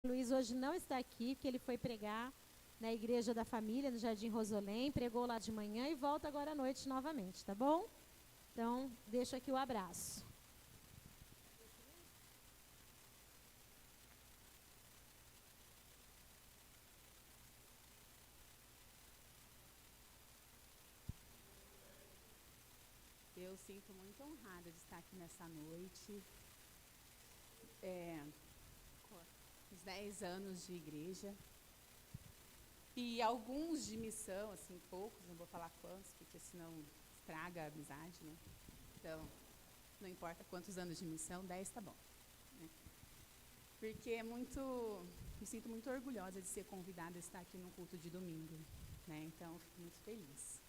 Luiz hoje não está aqui, porque ele foi pregar na Igreja da Família, no Jardim Rosolém, pregou lá de manhã e volta agora à noite novamente, tá bom? Então, deixo aqui o abraço. Eu sinto muito honrada de estar aqui nessa noite. Uns 10 anos de igreja. E alguns de missão, assim, poucos, não vou falar quantos, porque senão estraga a amizade, né? Então, não importa quantos anos de missão, 10 tá bom. Né? Porque me sinto muito orgulhosa de ser convidada a estar aqui no culto de domingo. Né? Então, fico muito feliz.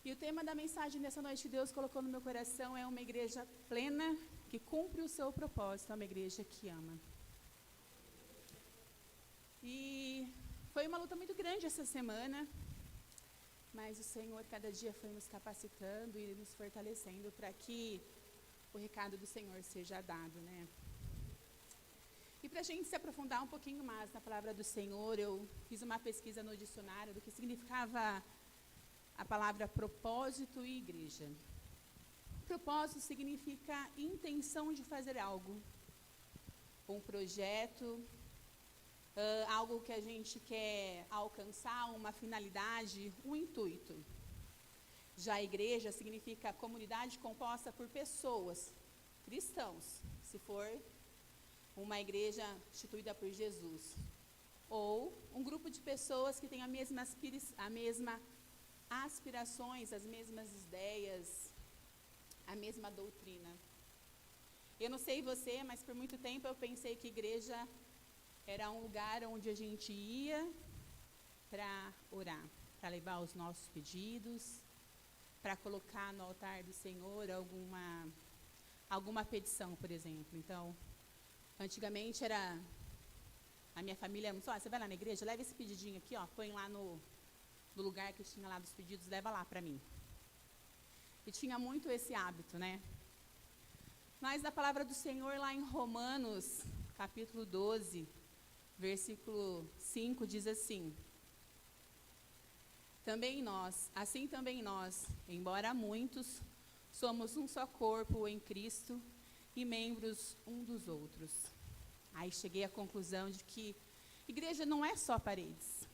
E o tema da mensagem dessa noite que Deus colocou no meu coração é uma igreja plena, que cumpre o seu propósito, é uma igreja que ama. E foi uma luta muito grande essa semana, mas o Senhor cada dia foi nos capacitando e nos fortalecendo para que o recado do Senhor seja dado, né? E para a gente se aprofundar um pouquinho mais na palavra do Senhor, eu fiz uma pesquisa no dicionário do que significava a palavra propósito e igreja. Propósito significa intenção de fazer algo, um projeto, algo que a gente quer alcançar, uma finalidade, um intuito. Já a igreja significa comunidade composta por pessoas, cristãos, se for uma igreja instituída por Jesus. Ou um grupo de pessoas que têm a mesma aspirações, as mesmas ideias, a mesma doutrina. Eu não sei você, mas por muito tempo eu pensei que igreja era um lugar onde a gente ia para orar, para levar os nossos pedidos, para colocar no altar do Senhor alguma petição, por exemplo. Então, antigamente era a minha família, você vai lá na igreja, leva esse pedidinho aqui, põe lá no lugar que tinha lá dos pedidos, leva lá para mim. E tinha muito esse hábito, né? Mas na palavra do Senhor, lá em Romanos, capítulo 12, versículo 5, diz assim: assim também nós, embora muitos, somos um só corpo em Cristo e membros um dos outros. Aí cheguei à conclusão de que igreja não é só paredes,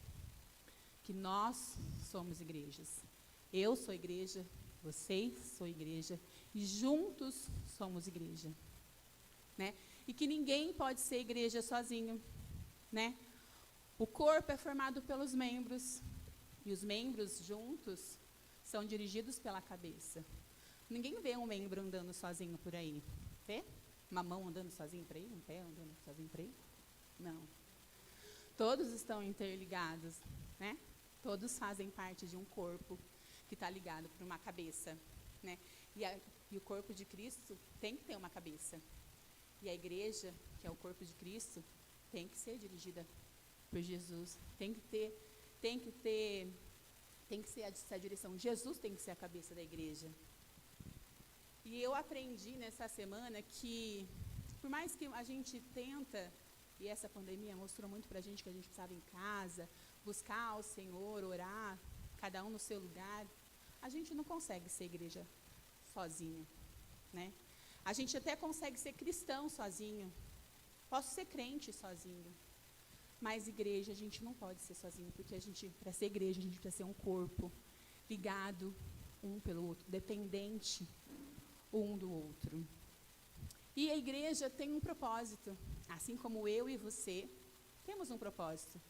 que nós somos igrejas. Eu sou igreja, vocês são igreja, e juntos somos igreja. Né? E que ninguém pode ser igreja sozinho. Né? O corpo é formado pelos membros, e os membros juntos são dirigidos pela cabeça. Ninguém vê um membro andando sozinho por aí. Vê? Uma mão andando sozinho por aí? Um pé andando sozinho por aí? Não. Todos estão interligados, né? Todos fazem parte de um corpo que está ligado por uma cabeça, né? E o corpo de Cristo tem que ter uma cabeça. E a igreja, que é o corpo de Cristo, tem que ser dirigida por Jesus. Tem que ser essa direção. Jesus tem que ser a cabeça da igreja. E eu aprendi nessa semana que, por mais que a gente tenta, e essa pandemia mostrou muito para a gente que a gente precisava em casa, buscar o Senhor, orar, cada um no seu lugar, a gente não consegue ser igreja sozinho, né? A gente até consegue ser cristão sozinho, posso ser crente sozinho, mas igreja a gente não pode ser sozinho, porque para ser igreja, a gente precisa ser um corpo ligado um pelo outro, dependente um do outro. E a igreja tem um propósito, assim como eu e você temos um propósito,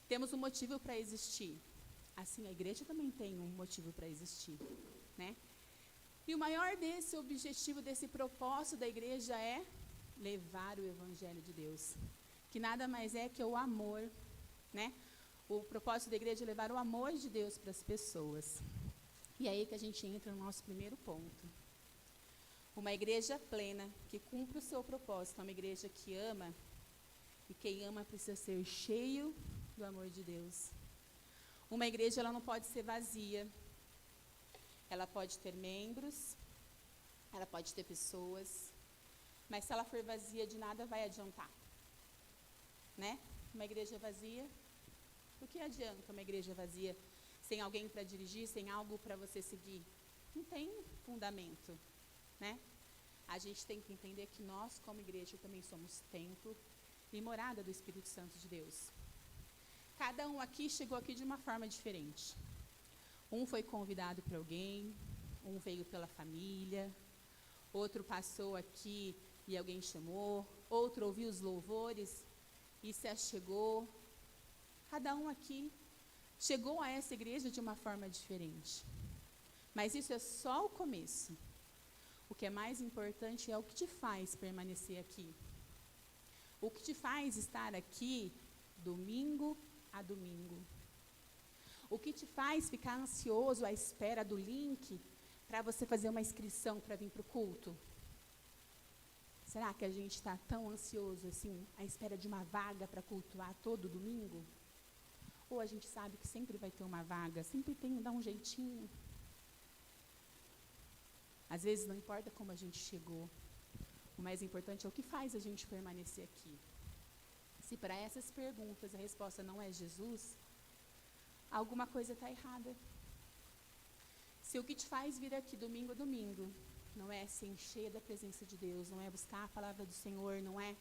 temos um motivo para existir. Assim, a igreja também tem um motivo para existir, né? E o maior desse objetivo, desse propósito da igreja é levar o evangelho de Deus, que nada mais é que o amor, né? O propósito da igreja é levar o amor de Deus para as pessoas. E é aí que a gente entra no nosso primeiro ponto. Uma igreja plena, que cumpre o seu propósito, é uma igreja que ama, e quem ama precisa ser cheio do amor de Deus. Uma igreja, ela não pode ser vazia, ela pode ter membros, ela pode ter pessoas, mas se ela for vazia, de nada vai adiantar. né? Uma igreja vazia. O que adianta uma igreja vazia sem alguém para dirigir, sem algo para você seguir? Não tem fundamento, né? A gente tem que entender que nós, como igreja, também somos templo e morada do Espírito Santo de Deus. Cada um aqui chegou aqui de uma forma diferente. Um foi convidado por alguém, um veio pela família, outro passou aqui e alguém chamou, outro ouviu os louvores e se achegou. Cada um aqui chegou a essa igreja de uma forma diferente. Mas isso é só o começo. O que é mais importante é o que te faz permanecer aqui. O que te faz estar aqui domingo a domingo. O que te faz ficar ansioso à espera do link para você fazer uma inscrição para vir para o culto? Será que a gente está tão ansioso assim, à espera de uma vaga para cultuar todo domingo? Ou a gente sabe que sempre vai ter uma vaga, sempre tem, dá um jeitinho? Às vezes não importa como a gente chegou, o mais importante é o que faz a gente permanecer aqui. Se para essas perguntas a resposta não é Jesus, alguma coisa está errada. Se o que te faz vir aqui domingo a domingo não é se encher da presença de Deus, não é buscar a palavra do Senhor, não é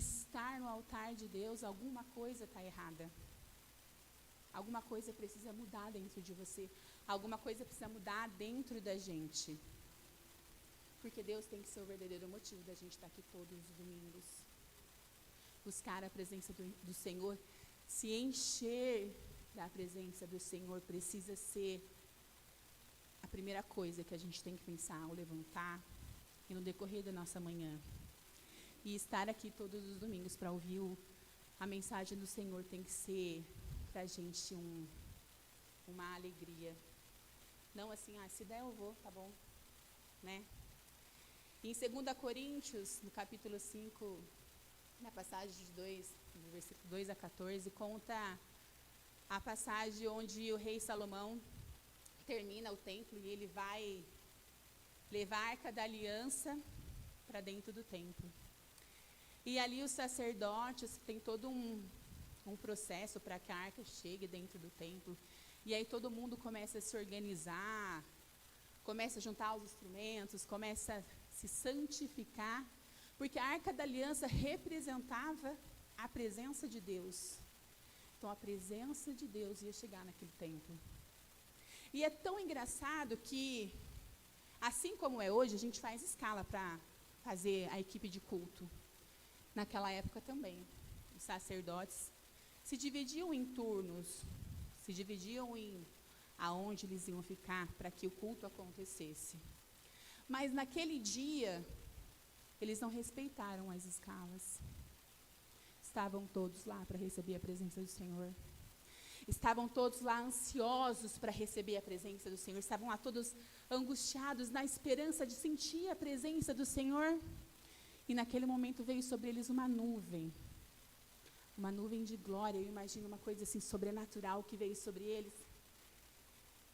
estar no altar de Deus, alguma coisa está errada. Alguma coisa precisa mudar dentro de você. Alguma coisa precisa mudar dentro da gente. Porque Deus tem que ser o verdadeiro motivo da gente estar aqui todos os domingos. Buscar a presença do Senhor, se encher da presença do Senhor, precisa ser a primeira coisa que a gente tem que pensar ao levantar e no decorrer da nossa manhã. E estar aqui todos os domingos para ouvir a mensagem do Senhor tem que ser para a gente uma alegria. Não assim, se der eu vou, tá bom, né? E em 2 Coríntios, no capítulo 5, na passagem de 2, do versículo 2 a 14, conta a passagem onde o rei Salomão termina o templo e ele vai levar a Arca da Aliança para dentro do templo. E ali os sacerdotes tem todo um processo para que a arca chegue dentro do templo. E aí todo mundo começa a se organizar, começa a juntar os instrumentos, começa a se santificar, porque a Arca da Aliança representava a presença de Deus. Então a presença de Deus ia chegar naquele templo. E é tão engraçado que, assim como é hoje, a gente faz escala para fazer a equipe de culto. Naquela época também, os sacerdotes se dividiam em turnos, se dividiam em aonde eles iam ficar para que o culto acontecesse. Mas naquele dia, eles não respeitaram as escalas. Estavam todos lá para receber a presença do Senhor. Estavam todos lá ansiosos para receber a presença do Senhor. Estavam lá todos angustiados na esperança de sentir a presença do Senhor. E naquele momento veio sobre eles uma nuvem de glória. Eu imagino uma coisa assim sobrenatural que veio sobre eles.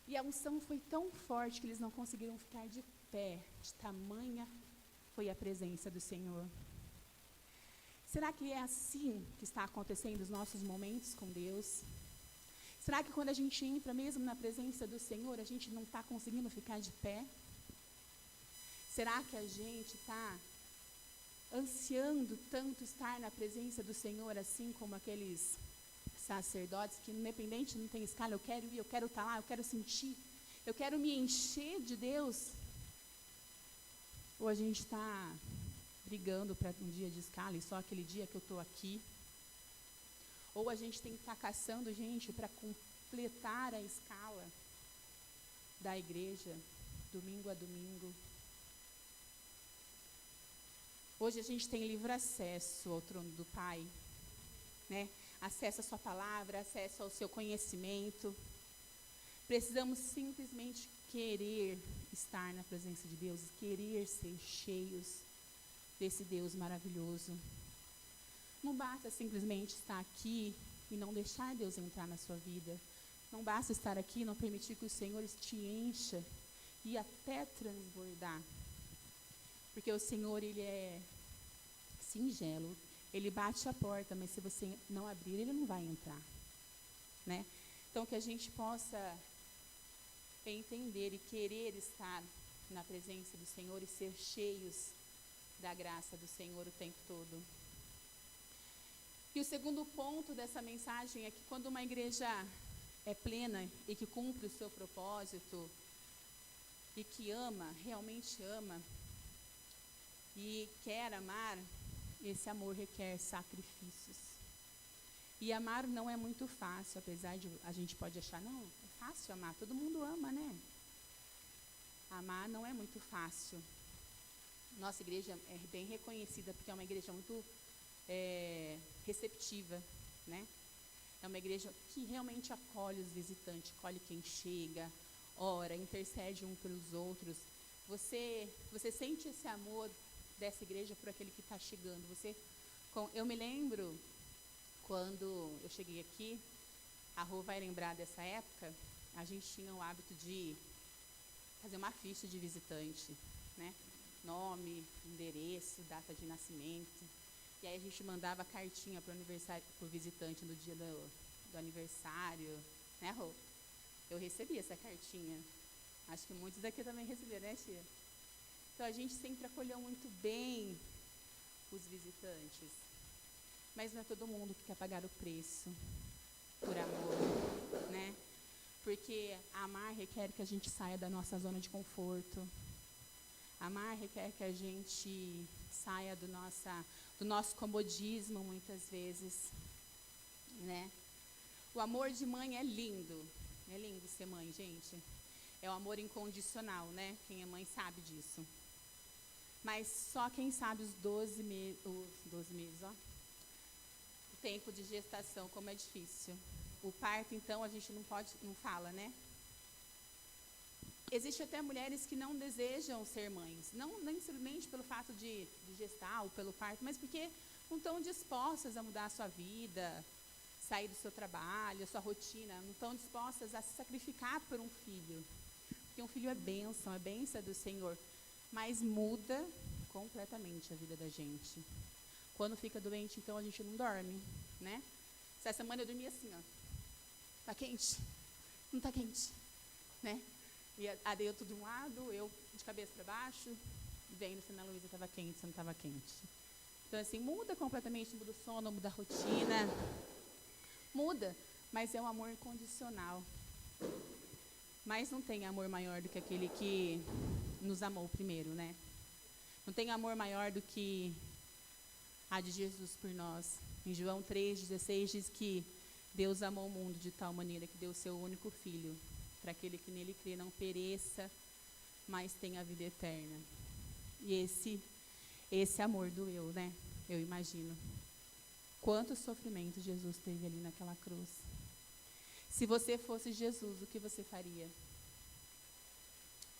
E a unção foi tão forte que eles não conseguiram ficar de pé, de tamanha foi a presença do Senhor. Será que é assim que está acontecendo os nossos momentos com Deus? Será que quando a gente entra mesmo na presença do Senhor, a gente não está conseguindo ficar de pé? Será que a gente está ansiando tanto estar na presença do Senhor, assim como aqueles sacerdotes que, independente, não tem escala, eu quero ir, eu quero estar lá, eu quero sentir, eu quero me encher de Deus? Ou a gente está brigando para um dia de escala e só aquele dia que eu estou aqui? Ou a gente tem que estar caçando gente para completar a escala da igreja, domingo a domingo? Hoje a gente tem livre acesso ao trono do Pai, né? Acesso à sua palavra, acesso ao seu conhecimento. Precisamos simplesmente querer estar na presença de Deus, querer ser cheios desse Deus maravilhoso. Não basta simplesmente estar aqui e não deixar Deus entrar na sua vida. Não basta estar aqui e não permitir que o Senhor te encha e até transbordar. Porque o Senhor, Ele é singelo, Ele bate a porta, mas se você não abrir, ele não vai entrar, né? Então, que a gente possa entender e querer estar na presença do Senhor e ser cheios da graça do Senhor o tempo todo. E o segundo ponto dessa mensagem é que quando uma igreja é plena e que cumpre o seu propósito e que ama, realmente ama e quer amar, esse amor requer sacrifícios. E amar não é muito fácil, apesar de a gente pode achar, não, é fácil amar, todo mundo ama, né? Amar não é muito fácil. Nossa igreja é bem reconhecida porque é uma igreja muito receptiva, né? É uma igreja que realmente acolhe os visitantes, acolhe quem chega, ora, intercede um pelos outros. Você sente esse amor dessa igreja por aquele que está chegando. Eu me lembro, quando eu cheguei aqui, a Rô vai lembrar dessa época, a gente tinha o hábito de fazer uma ficha de visitante, né? Nome, endereço, data de nascimento. E aí a gente mandava cartinha para o visitante no dia do aniversário, né, Rô? Eu recebi essa cartinha. Acho que muitos daqui também receberam, né, tia? Então a gente sempre acolheu muito bem os visitantes. Mas não é todo mundo que quer pagar o preço por amor, né? Porque amar requer que a gente saia da nossa zona de conforto. Amar requer que a gente saia do nosso comodismo, muitas vezes, né? O amor de mãe é lindo ser mãe, gente. É o amor incondicional, né? Quem é mãe sabe disso. Mas só quem sabe os 12 meses, ó. O tempo de gestação, como é difícil. O parto, então, a gente não fala, né? Existem até mulheres que não desejam ser mães, não simplesmente pelo fato de gestar ou pelo parto, mas porque não estão dispostas a mudar a sua vida, sair do seu trabalho, a sua rotina, não estão dispostas a se sacrificar por um filho. Porque um filho é bênção do Senhor, mas muda completamente a vida da gente. Quando fica doente, então, a gente não dorme, né? Essa semana eu dormi assim, ó. Tá quente? Não tá quente, né? E areia tudo de um lado, eu de cabeça para baixo, vendo se a Ana Luísa estava quente, se não estava quente. Então, assim, muda completamente, muda o sono, muda a rotina. Muda, mas é um amor incondicional. Mas não tem amor maior do que aquele que nos amou primeiro, né? Não tem amor maior do que a de Jesus por nós. Em João 3,16 diz que Deus amou o mundo de tal maneira que deu o seu único filho, para aquele que nele crê não pereça, mas tenha a vida eterna. E esse amor doeu, né? Eu imagino. Quanto sofrimento Jesus teve ali naquela cruz. Se você fosse Jesus, o que você faria?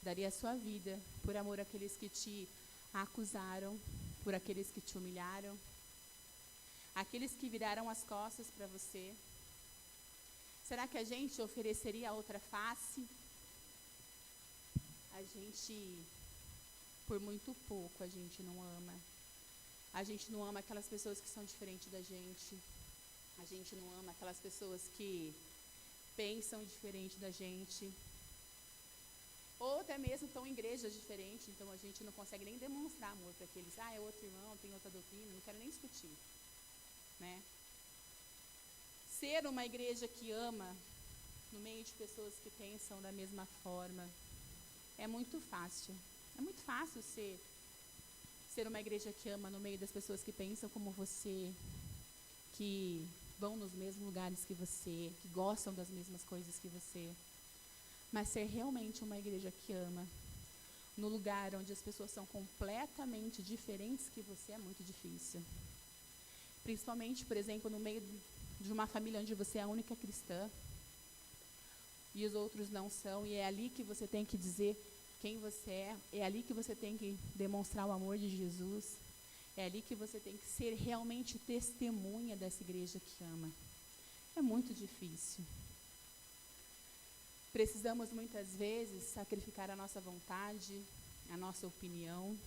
Daria a sua vida por amor àqueles que te acusaram, por aqueles que te humilharam, aqueles que viraram as costas para você. Será que a gente ofereceria a outra face? A gente, por muito pouco, a gente não ama. A gente não ama aquelas pessoas que são diferentes da gente. A gente não ama aquelas pessoas que pensam diferente da gente. Ou até mesmo estão em igrejas diferentes, então a gente não consegue nem demonstrar amor para aqueles. É outro irmão, tem outra doutrina, não quero nem discutir, né? Ser uma igreja que ama, no meio de pessoas que pensam da mesma forma, é muito fácil. É muito fácil ser uma igreja que ama no meio das pessoas que pensam como você, que vão nos mesmos lugares que você, que gostam das mesmas coisas que você. Mas ser realmente uma igreja que ama, no lugar onde as pessoas são completamente diferentes que você, é muito difícil. Principalmente, por exemplo, no meio de uma família onde você é a única cristã e os outros não são, e é ali que você tem que dizer quem você é ali que você tem que demonstrar o amor de Jesus, é ali que você tem que ser realmente testemunha dessa igreja que ama. É muito difícil. Precisamos muitas vezes sacrificar a nossa vontade, a nossa opinião,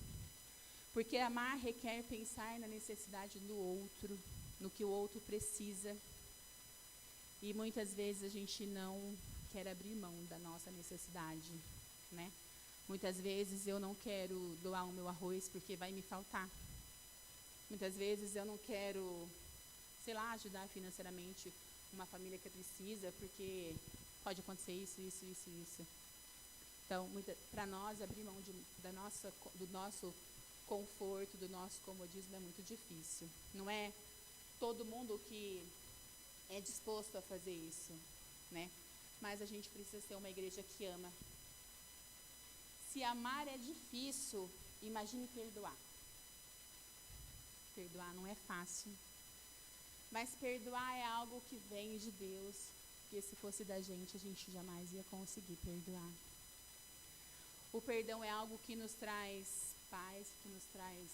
Porque amar requer pensar na necessidade do outro, no que o outro precisa. E muitas vezes a gente não quer abrir mão da nossa necessidade, né? Muitas vezes eu não quero doar o meu arroz porque vai me faltar. Muitas vezes eu não quero, sei lá, ajudar financeiramente uma família que precisa porque pode acontecer isso. Então, para nós, abrir mão do nosso conforto, do nosso comodismo é muito difícil. Não é todo mundo que é disposto a fazer isso, né? Mas a gente precisa ser uma igreja que ama. Se amar é difícil, imagine perdoar. Perdoar não é fácil. Mas perdoar é algo que vem de Deus. Porque se fosse da gente, a gente jamais ia conseguir perdoar. O perdão é algo que nos traz paz, que nos traz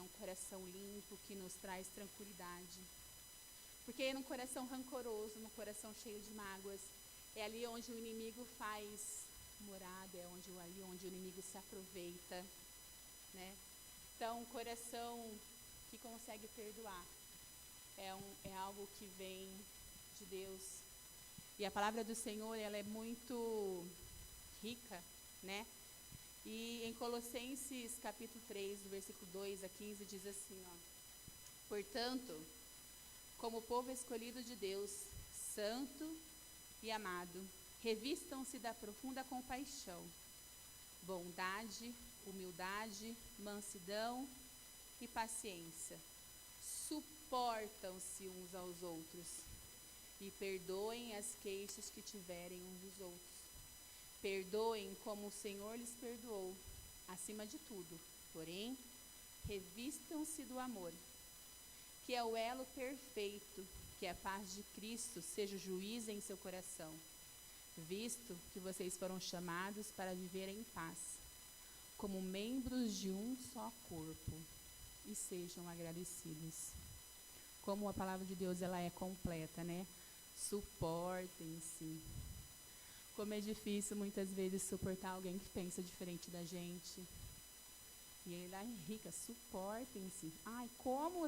um coração limpo, que nos traz tranquilidade. Porque num coração rancoroso, num coração cheio de mágoas, é ali onde o inimigo faz morada, é ali onde o inimigo se aproveita, né? Então, um coração que consegue perdoar é algo que vem de Deus. E a palavra do Senhor, ela é muito rica, né? E em Colossenses capítulo 3, do versículo 2 a 15, diz assim, ó: portanto, como povo escolhido de Deus, santo e amado, revistam-se da profunda compaixão, bondade, humildade, mansidão e paciência. Suportam-se uns aos outros e perdoem as queixas que tiverem uns dos outros. Perdoem como o Senhor lhes perdoou, acima de tudo. Porém, revistam-se do amor, que é o elo perfeito, que a paz de Cristo seja o juiz em seu coração, visto que vocês foram chamados para viver em paz, como membros de um só corpo, e sejam agradecidos. Como a palavra de Deus, ela é completa, né? Suportem-se. Como é difícil muitas vezes suportar alguém que pensa diferente da gente. E ele lá Henrica, suportem-se. Ai, como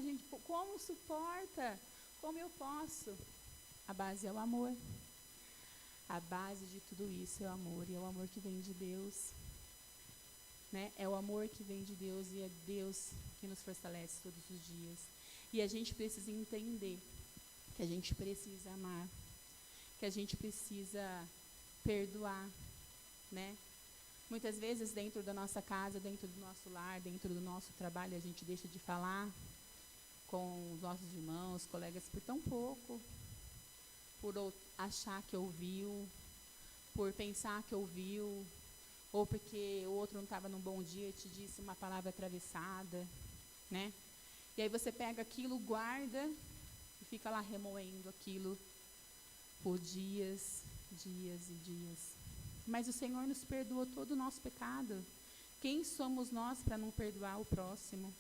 suporta? Como eu posso? A base é o amor. A base de tudo isso é o amor, e é o amor que vem de Deus, né? É o amor que vem de Deus, e é Deus que nos fortalece todos os dias. E a gente precisa entender que a gente precisa amar, que a gente precisa perdoar, né? Muitas vezes dentro da nossa casa, dentro do nosso lar, dentro do nosso trabalho, a gente deixa de falar com os nossos irmãos, colegas por tão pouco, por achar que ouviu, por pensar que ouviu, ou porque o outro não estava num bom dia e te disse uma palavra atravessada, né? E aí você pega aquilo, guarda e fica lá remoendo aquilo por dias e dias. Mas o Senhor nos perdoou todo o nosso pecado. Quem somos nós para não perdoar o próximo,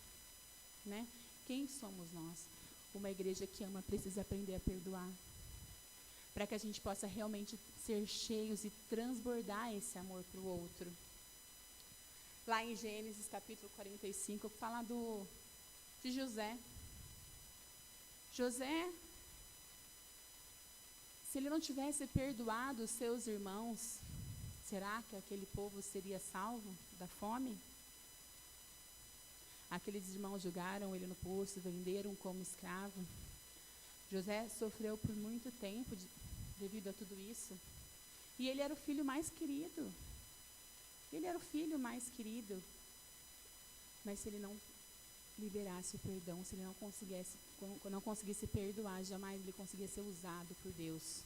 né? Quem somos nós? Uma igreja que ama precisa aprender a perdoar, para que a gente possa realmente ser cheios e transbordar esse amor para o outro. Lá em Gênesis capítulo 45, fala de José. José, se ele não tivesse perdoado os seus irmãos, será que aquele povo seria salvo da fome? Aqueles irmãos jogaram ele no poço, venderam como escravo. José sofreu por muito tempo devido a tudo isso. E ele era o filho mais querido. Ele era o filho mais querido. Mas se ele não liberasse o perdão, se ele não conseguisse perdoar, jamais ele conseguia ser usado por Deus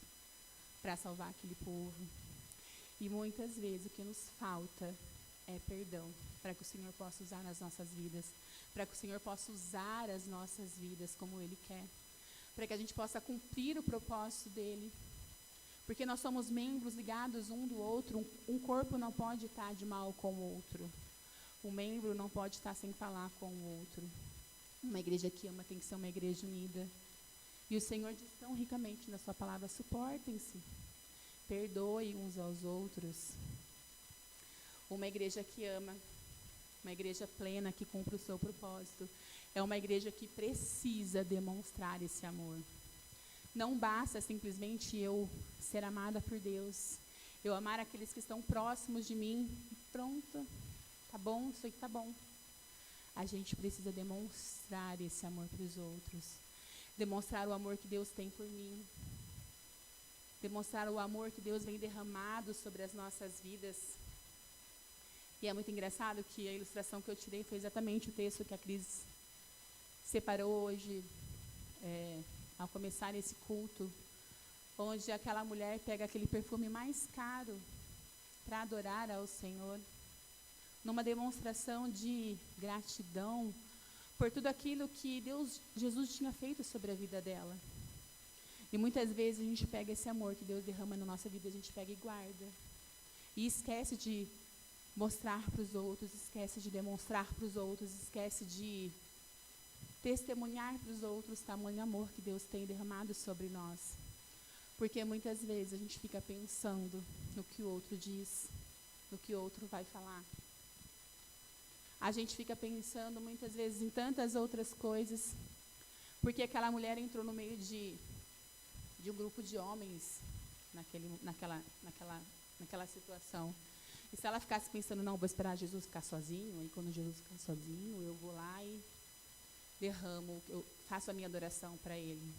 para salvar aquele povo. E muitas vezes o que nos falta é perdão, para que o Senhor possa usar nas nossas vidas, para que o Senhor possa usar as nossas vidas como Ele quer, para que a gente possa cumprir o propósito dEle, porque nós somos membros ligados um do outro. Um corpo não pode estar de mal com o outro, um membro não pode estar sem falar com o outro. Uma igreja que ama tem que ser uma igreja unida. E o Senhor diz tão ricamente na sua palavra: suportem-se, perdoem uns aos outros. Uma igreja que ama uma igreja plena que cumpre o seu propósito. É uma igreja que precisa demonstrar esse amor. Não basta simplesmente eu ser amada por Deus, eu amar aqueles que estão próximos de mim, pronto, tá bom, isso aí tá bom. A gente precisa demonstrar esse amor para os outros, demonstrar o amor que Deus tem por mim, demonstrar o amor que Deus vem derramado sobre as nossas vidas. E é muito engraçado que a ilustração que eu tirei foi exatamente o texto que a Cris separou hoje, ao começar esse culto, onde aquela mulher pega aquele perfume mais caro para adorar ao Senhor, numa demonstração de gratidão por tudo aquilo que Jesus tinha feito sobre a vida dela. E muitas vezes a gente pega esse amor que Deus derrama na nossa vida, a gente pega e guarda. E esquece de mostrar para os outros, esquece de demonstrar para os outros, esquece de testemunhar para os outros tamanho amor que Deus tem derramado sobre nós. Porque muitas vezes a gente fica pensando no que o outro diz, no que o outro vai falar. A gente fica pensando muitas vezes em tantas outras coisas, porque aquela mulher entrou no meio de um grupo de homens naquela situação. E se ela ficasse pensando, não, vou esperar Jesus ficar sozinho, e quando Jesus ficar sozinho, eu vou lá e derramo, eu faço a minha adoração para Ele.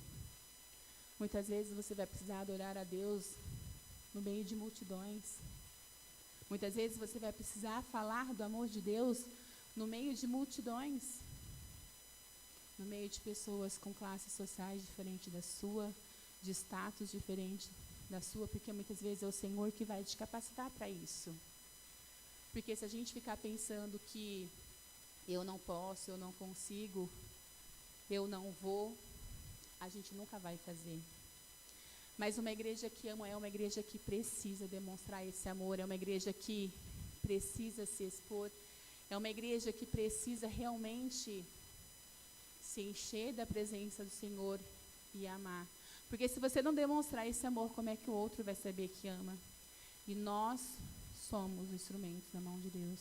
Muitas vezes você vai precisar adorar a Deus no meio de multidões. Muitas vezes você vai precisar falar do amor de Deus no meio de multidões. No meio de pessoas com classes sociais diferentes da sua, de status diferente da sua, porque muitas vezes é o Senhor que vai te capacitar para isso. Porque se a gente ficar pensando que eu não posso, eu não consigo, eu não vou, a gente nunca vai fazer. Mas uma igreja que ama é uma igreja que precisa demonstrar esse amor, é uma igreja que precisa se expor, é uma igreja que precisa realmente se encher da presença do Senhor e amar. Porque se você não demonstrar esse amor, como é que o outro vai saber que ama? E nós somos instrumentos na mão de Deus.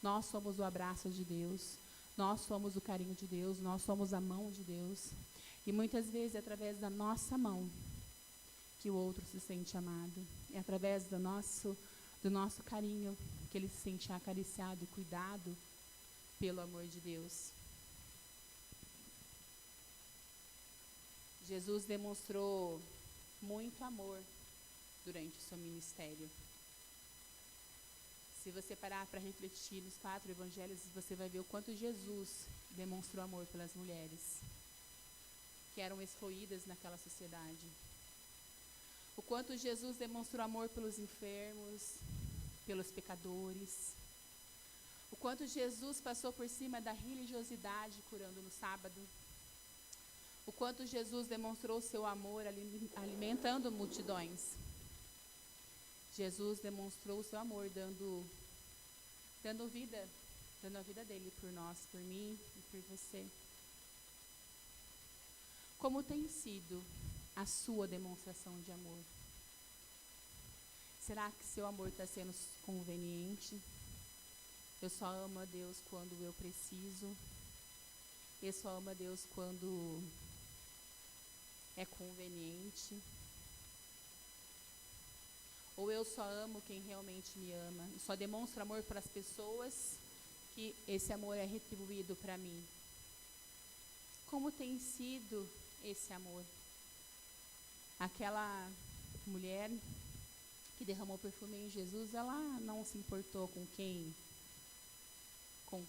Nós somos o abraço de Deus. Nós somos o carinho de Deus. Nós somos a mão de Deus. E muitas vezes é através da nossa mão que o outro se sente amado. É através do nosso carinho que ele se sente acariciado e cuidado pelo amor de Deus. Jesus demonstrou muito amor durante o seu ministério. Se você parar para refletir nos 4 evangelhos, você vai ver o quanto Jesus demonstrou amor pelas mulheres que eram excluídas naquela sociedade. O quanto Jesus demonstrou amor pelos enfermos, pelos pecadores. O quanto Jesus passou por cima da religiosidade curando no sábado. O quanto Jesus demonstrou seu amor alimentando multidões. Jesus demonstrou o seu amor dando a vida dele por nós, por mim e por você. Como tem sido a sua demonstração de amor? Será que seu amor está sendo conveniente? Eu só amo a Deus quando eu preciso. Eu só amo a Deus quando é conveniente. Ou eu só amo quem realmente me ama. Eu só demonstro amor para as pessoas que esse amor é retribuído para mim. Como tem sido esse amor? Aquela mulher que derramou perfume em Jesus, ela não se importou com quem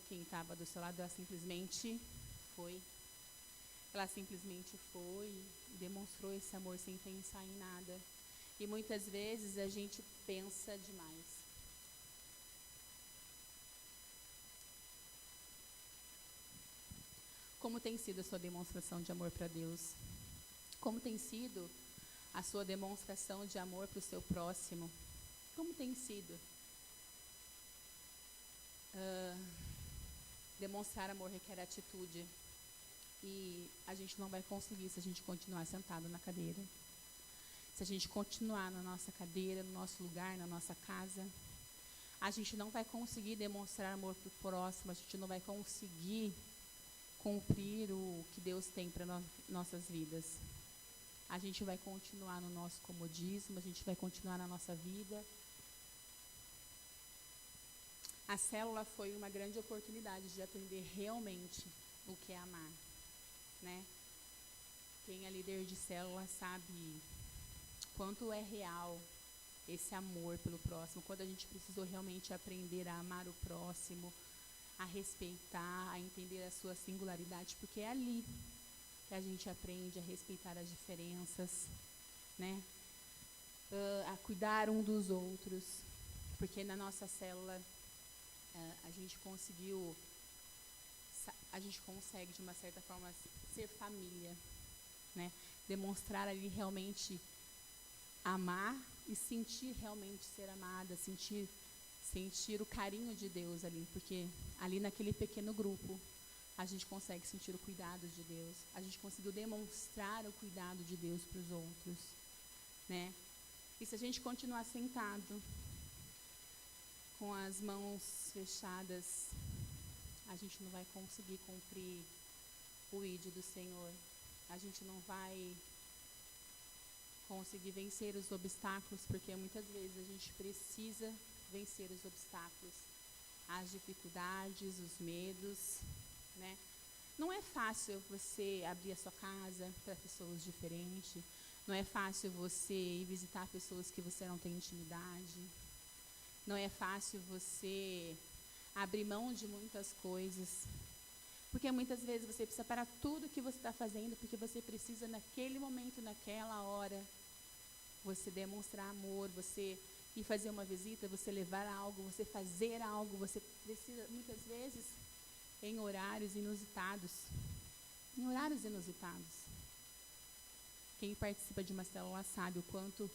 estava do seu lado, ela simplesmente foi. Ela simplesmente foi e demonstrou esse amor sem pensar em nada. E muitas vezes a gente pensa demais. Como tem sido a sua demonstração de amor para Deus? Como tem sido a sua demonstração de amor para o seu próximo? Como tem sido? Demonstrar amor requer atitude. E a gente não vai conseguir se a gente continuar sentado na cadeira. Se a gente continuar na nossa cadeira, no nosso lugar, na nossa casa. a gente não vai conseguir demonstrar amor para o próximo, a gente não vai conseguir cumprir o que Deus tem para nossas vidas. A gente vai continuar no nosso comodismo, a gente vai continuar na nossa vida. A célula foi uma grande oportunidade de aprender realmente o que é amar, né? Quem é líder de célula sabe quanto é real esse amor pelo próximo, quando a gente precisou realmente aprender a amar o próximo, a respeitar, a entender a sua singularidade, porque é ali que a gente aprende a respeitar as diferenças, né? A cuidar um dos outros, porque na nossa célula a gente consegue de uma certa forma ser família, né? Demonstrar ali realmente amar e sentir realmente ser amada, sentir o carinho de Deus ali, porque ali naquele pequeno grupo a gente consegue sentir o cuidado de Deus, a gente conseguiu demonstrar o cuidado de Deus para os outros, né? E se a gente continuar sentado com as mãos fechadas, a gente não vai conseguir cumprir o ID do Senhor, a gente não vai conseguir vencer os obstáculos, porque muitas vezes a gente precisa vencer os obstáculos, as dificuldades, os medos, né? Não é fácil você abrir a sua casa para pessoas diferentes, não é fácil você ir visitar pessoas que você não tem intimidade, não é fácil você abrir mão de muitas coisas, porque muitas vezes você precisa parar tudo que você está fazendo, porque você precisa naquele momento, naquela hora, você demonstrar amor, você ir fazer uma visita, você levar algo, você fazer algo, você precisa muitas vezes em horários inusitados. Em horários inusitados. Quem participa de uma célula sabe o quanto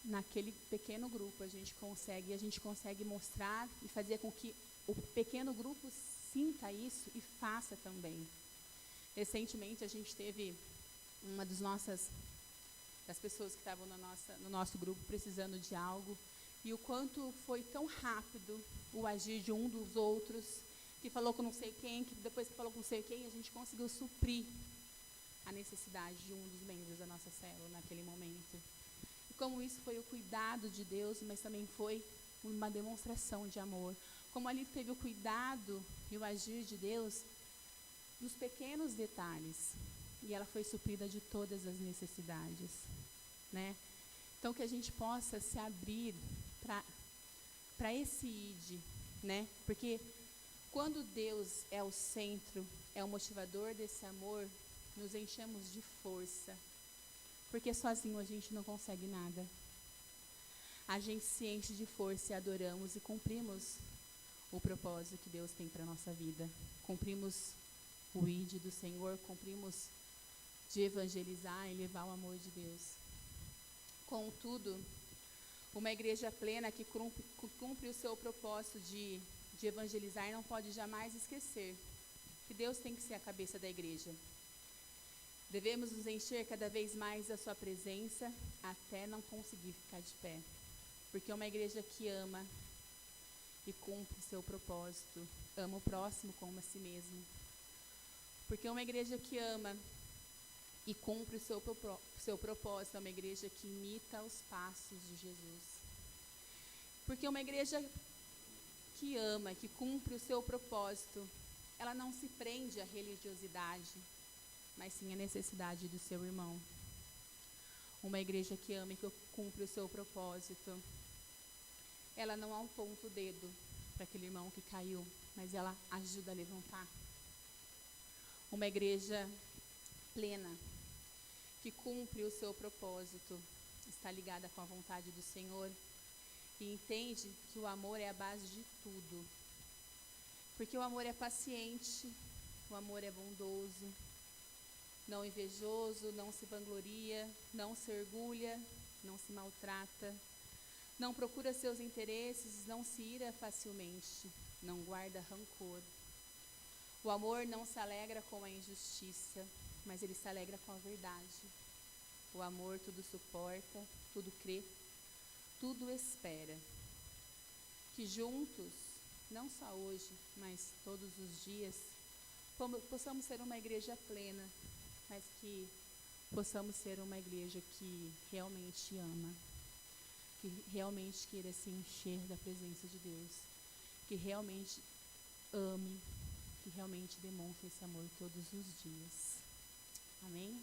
naquele pequeno grupo a gente consegue mostrar e fazer com que o pequeno grupo sinta isso e faça também. Recentemente a gente teve uma das pessoas que estavam no nosso grupo precisando de algo, e o quanto foi tão rápido o agir de um dos outros, que falou com não sei quem, que depois que falou com não sei quem, a gente conseguiu suprir a necessidade de um dos membros da nossa célula naquele momento. E como isso foi o cuidado de Deus, mas também foi uma demonstração de amor. Como ali teve o cuidado e o agir de Deus nos pequenos detalhes. E ela foi suprida de todas as necessidades, né? Então, que a gente possa se abrir para esse ID, né? Porque quando Deus é o centro, é o motivador desse amor, nos enchemos de força. Porque sozinho a gente não consegue nada. A gente se enche de força e adoramos e cumprimos o propósito que Deus tem para a nossa vida. Cumprimos o ID do Senhor, cumprimos de evangelizar e levar o amor de Deus. Contudo, uma igreja plena que cumpre o seu propósito de evangelizar não pode jamais esquecer que Deus tem que ser a cabeça da igreja. Devemos nos encher cada vez mais da sua presença até não conseguir ficar de pé. Porque uma igreja que ama e cumpre seu propósito, ama o próximo como a si mesmo. Porque uma igreja que ama e cumpre o seu propósito é uma igreja que imita os passos de Jesus. Porque uma igreja que ama, que cumpre o seu propósito, ela não se prende à religiosidade, mas sim à necessidade do seu irmão. Uma igreja que ama e que cumpre o seu propósito, ela não aponta o dedo para aquele irmão que caiu, mas ela ajuda a levantar. Uma igreja plena, que cumpre o seu propósito, está ligada com a vontade do Senhor e entende que o amor é a base de tudo. Porque o amor é paciente, o amor é bondoso, não invejoso, não se vangloria, não se orgulha, não se maltrata, não procura seus interesses, não se ira facilmente, não guarda rancor. O amor não se alegra com a injustiça, mas ele se alegra com a verdade. O amor tudo suporta, tudo crê, tudo espera. que juntos, não só hoje, mas todos os dias, possamos ser uma igreja plena, mas que possamos ser uma igreja que realmente ama, que realmente queira se encher da presença de Deus, que realmente ame, que realmente demonstre esse amor todos os dias. Amém?